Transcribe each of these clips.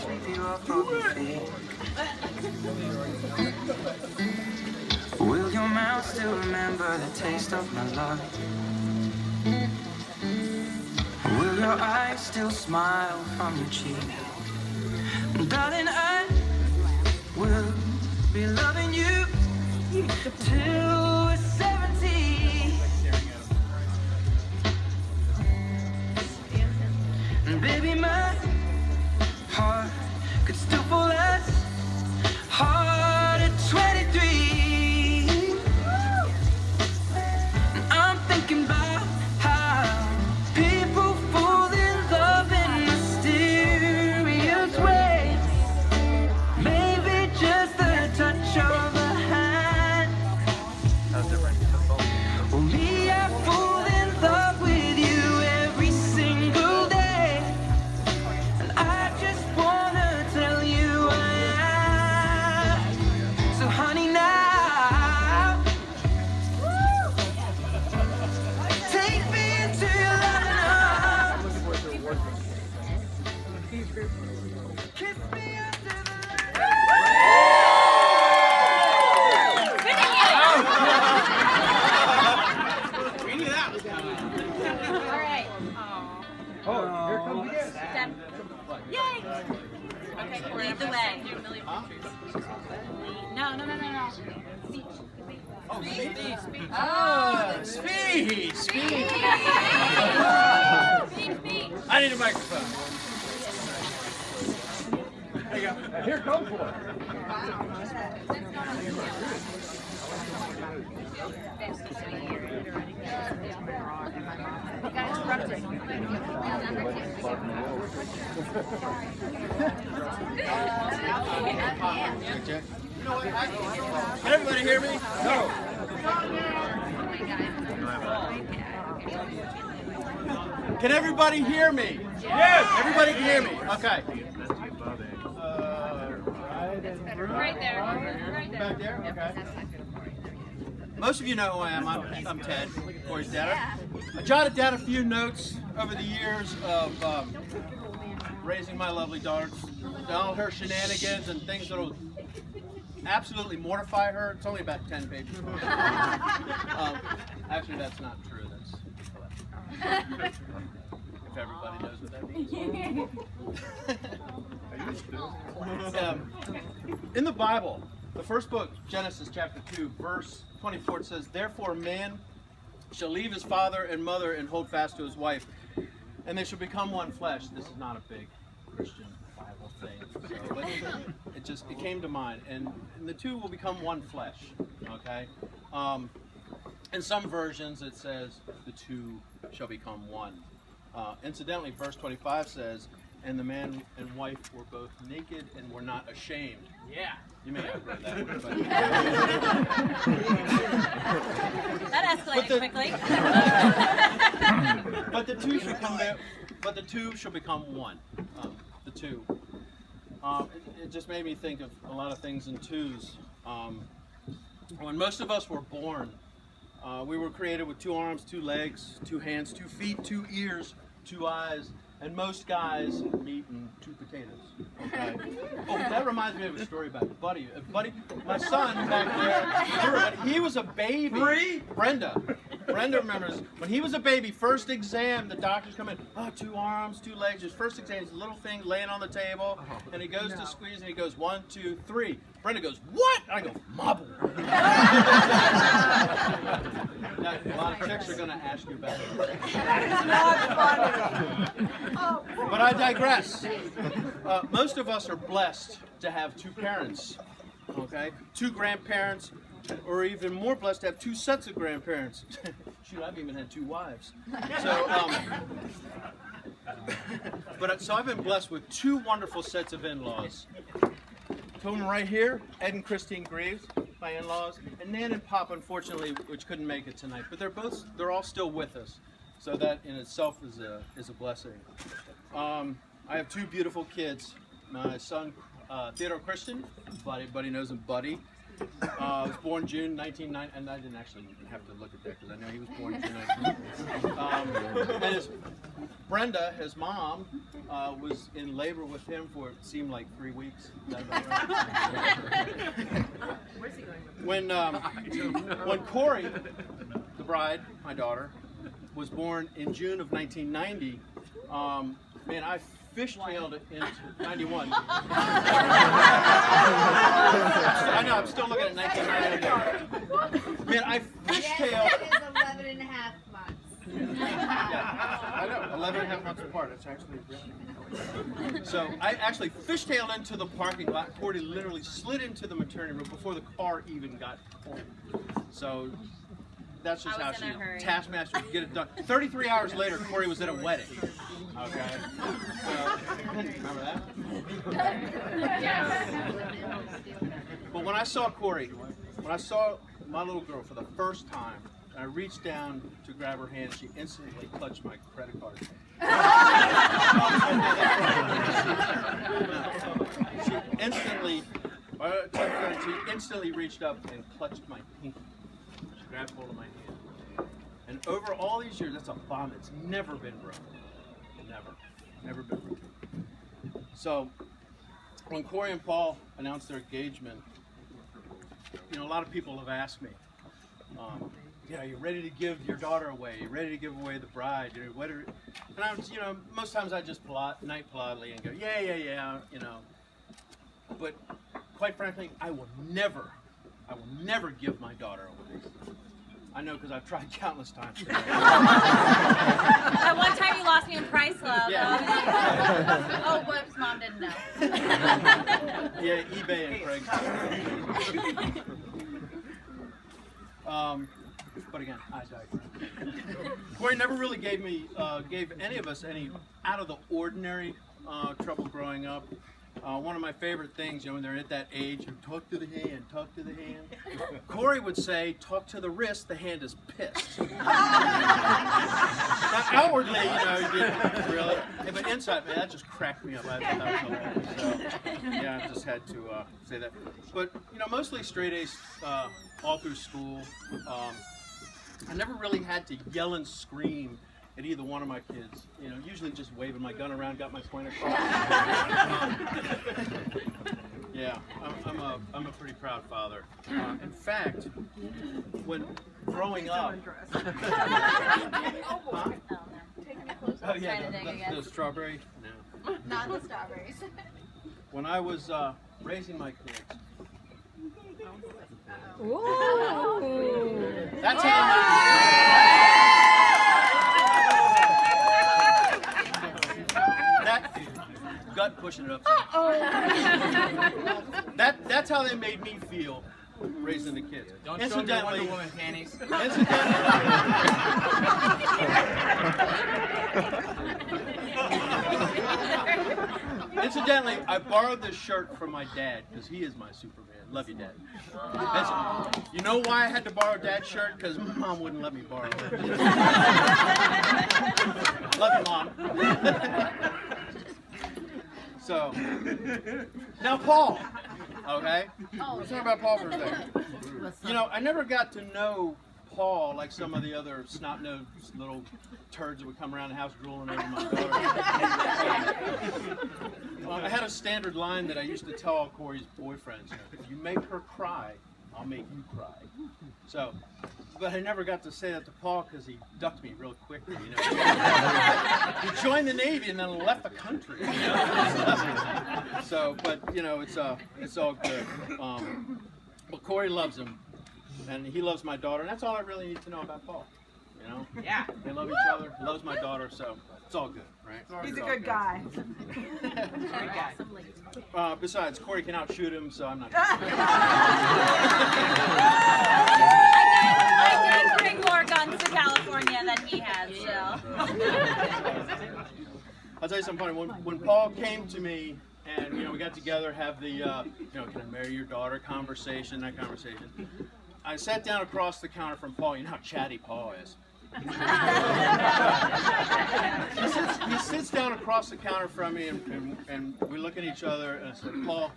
sweep you off of your feet? Will your mouth still remember the taste of my love? Will your eyes still smile from your cheek? Darling, I will be loving you till we're 70. And baby, my heart could still fall as hard at 23. And I'm thinking about how people fall in love in mysterious ways. Maybe just the touch of a hand. Well, me, I fall in love with you every single day. And I just wanna tell you I am. So honey, now take me into your loving arms. Kiss me under the All right. Oh, here comes again. Step. Yay! Okay, lead the way. No. Speech. Oh, speed. Speech. Speed. Speech. I need a microphone. There you go. Here, go for it. You got interrupted. Can everybody hear me? No. Can everybody hear me? Yes. Everybody can hear me. Okay. Right there. Back there. Okay. Most of you know who I am. I'm Ted, Corey's dad. I jotted down a few notes over the years of raising my lovely daughter, all her shenanigans and things that'll absolutely mortify her. It's only about 10 pages. Actually, that's not true. That's if everybody knows what that means. In the Bible, the first book, Genesis chapter 2, verse 24, it says, "Therefore a man shall leave his father and mother and hold fast to his wife, and they shall become one flesh." This is not a big Christian Bible thing, so it came to mind, and the two will become one flesh. Okay. In some versions, it says the two shall become one. Incidentally, verse 25 says, "And the man and wife were both naked and were not ashamed." Yeah, you may have read that one, but That escalated quickly. but the two shall become one. The two. It just made me think of a lot of things in twos. When most of us were born, we were created with 2 arms, 2 legs, 2 hands, 2 feet, 2 ears, 2 eyes, and most guys meat and 2 potatoes. Okay. Oh, that reminds me of a story about Buddy. Buddy, my son back there, he was a baby. Brenda remembers when he was a baby, first exam, the doctors come in, 2 arms, 2 legs. His first exam, his little thing laying on the table, and he goes to squeeze, and he goes 1, 2, 3. Brenda goes, "What?" I go, "Mobble." Now, a lot of chicks are going to ask you about it. But I digress. Most of us are blessed to have 2 parents, okay? 2 grandparents, or even more blessed to have 2 sets of grandparents. Shoot, I've even had 2 wives. So I've been blessed with 2 wonderful sets of in-laws. 2 of them right here, Ed and Christine Greaves, my in-laws, and Nan and Pop, unfortunately, which couldn't make it tonight. But they're all still with us. So that in itself is a blessing. I have 2 beautiful kids. My son, Theodore Christian, Buddy knows him, Buddy, was born June 1990, and I didn't actually have to look at that because I know he was born June 1990. And Brenda, his mom, was in labor with him for it seemed like 3 weeks. Is that about right? Where's he going with When Corey, the bride, my daughter, was born in June of 1990, man, I fishtailed it into 91. I know, I'm still looking at 1990. Man, I fishtailed. That is 11 and a half months. Yeah, I know, 11 and a half months apart. It's actually really. So I actually fishtailed into the parking lot. Corey literally slid into the maternity room before the car even got home. So that's just how she taskmaster would get it done. 33 hours later, Corey was at a wedding. Okay. So, remember that? But when I saw Corey, when I saw my little girl for the first time, I reached down to grab her hand, and she instantly clutched my credit card. She instantly reached up and clutched my pinky. She grabbed hold of my hand. And over all these years, that's a bond that's never been broken. Never been broken. So, when Corey and Paul announced their engagement, a lot of people have asked me, are you ready to give your daughter away? Are you ready to give away the bride? And I was, most times I just politely and go, yeah. But quite frankly, I will never give my daughter away. I know because I've tried countless times. That one time you lost me in Price Love. Yeah. Oh, whoops, Mom didn't know. Yeah, eBay and Craigslist. But again, I digress. Corey never really gave any of us any out of the ordinary trouble growing up. One of my favorite things, when they're at that age, talk to the hand, talk to the hand. Corey would say, talk to the wrist, the hand is pissed. Now, outwardly, he didn't really, but inside, man, that just cracked me up. I thought that was hilarious. So, yeah, I just had to say that. But, mostly straight A's all through school. I never really had to yell and scream at either one of my kids. Usually just waving my gun around, got my point across. Yeah, I'm a pretty proud father. In fact, when growing up, oh yeah, the strawberry. No, Not the strawberries. when I was raising my kids. That's how. Gut pushing it up. That's how they made me feel raising the kids. Don't show me Wonder Woman panties. Incidentally, I borrowed this shirt from my dad because he is my Superman. Love you, Dad. You know why I had to borrow Dad's shirt? Because my mom wouldn't let me borrow it. Love you, Mom. So, now Paul, okay? Let's talk about Paul for a second. I never got to know Paul like some of the other snot-nosed little turds that would come around the house drooling over my daughter. I had a standard line that I used to tell all Corey's boyfriends. If you make her cry, I'll make you cry. So, but I never got to say that to Paul because he ducked me real quickly. He joined the Navy and then left the country. So, but it's all good. But Corey loves him, and he loves my daughter, and that's all I really need to know about Paul. Yeah. They love each other. He loves my daughter, so it's all good, right? He's a good guy. Besides, Corey can outshoot him, so I'm not. I did bring more guns to California than he has, so. I'll tell you something funny. When Paul came to me and we got together, have the can I marry your daughter conversation, that conversation. I sat down across the counter from Paul. You know how chatty Paul is. He sits down across the counter from me, and we look at each other, and I said, Paul,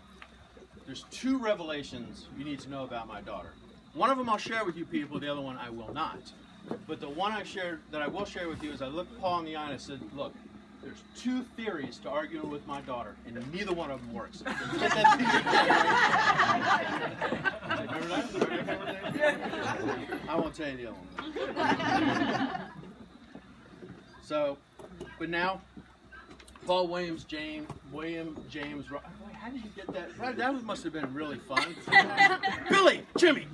there's two revelations you need to know about my daughter. One of them I'll share with you people, the other one I will not. But the one that I will share with you is I looked Paul in the eye and I said, look, there's two theories to arguing with my daughter, and neither one of them works. Get that theory. Remember that? I won't tell you the other one. So, but now, Paul William James. How did you get that? That must have been really fun. Billy, Jimmy.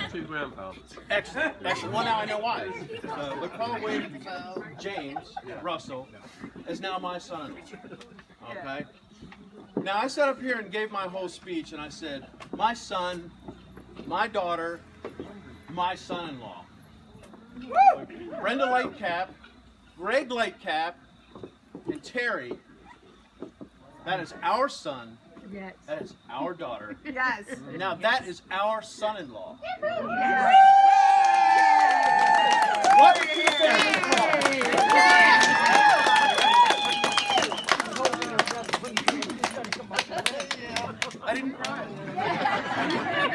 Two grandpas. Excellent. Well, now I know why. But Paul William James Russell is now my son-in-law. Okay. Now I sat up here and gave my whole speech, and I said, my son, my daughter, my son-in-law. Brenda Lightcap, Greg Lightcap, and Terry. That is our son. Yes. That is our daughter. Yes. Now that is our son-in-law. Yes. What do you think? I didn't cry.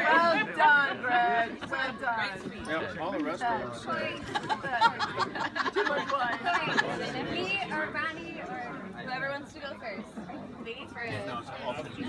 Well done, Greg. Well done. Yeah, all the rest of us. Me or Bonnie or Whoever wants to go first. ladies first. No, it's all Kristen.